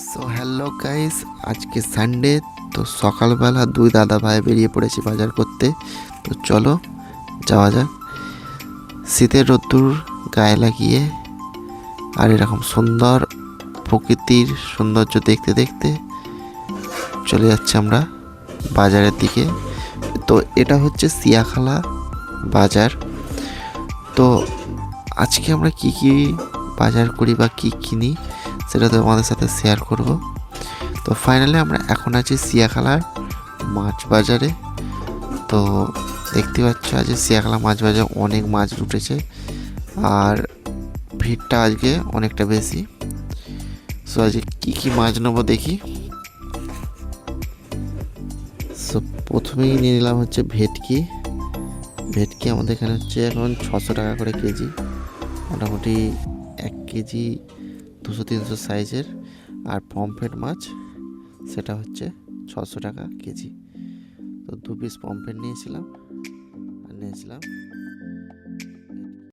So hello guys, আজকে Sunday. তো সকালবেলা দুই দাদা ভাই বেরিয়ে পড়েছি বাজার করতে। তো চলো যাওয়া যাক। শীতের রোদ্দুর গায়ে লাগিয়ে আর এরকম সুন্দর প্রকৃতির সৌন্দর্য দেখতে দেখতে চলে যাচ্ছি আমরা বাজারের দিকে। তো এটা হচ্ছে সিয়াখালা বাজার। তো আজকে আমরা কি কি বাজার করি বা কি কিনি সেটা তো আমাদের সাথে শেয়ার করব। তো ফাইনালি আমরা এখন আছি সিয়াখালার মাছ বাজারে। তো দেখতে পাচ্ছ আজ সিয়াখালা মাছ বাজারে অনেক মাছ উঠেছে আর ভিড়টা আজকে অনেকটা বেশি। সো আজকে কী কী মাছ নেবো দেখি। সো প্রথমেই নিয়ে নিলাম হচ্ছে ভেটকি। ভেটকি আমাদের এখানে হচ্ছে এখন 600 টাকা করে কেজি, মোটামুটি 1 কেজি 200-300 সাইজের। আর পমফ্রেট মাছ সেটা হচ্ছে 600 টাকা কেজি। তো 2 পিস পমফ্রেট নিয়েছিলাম আর নিয়েছিলাম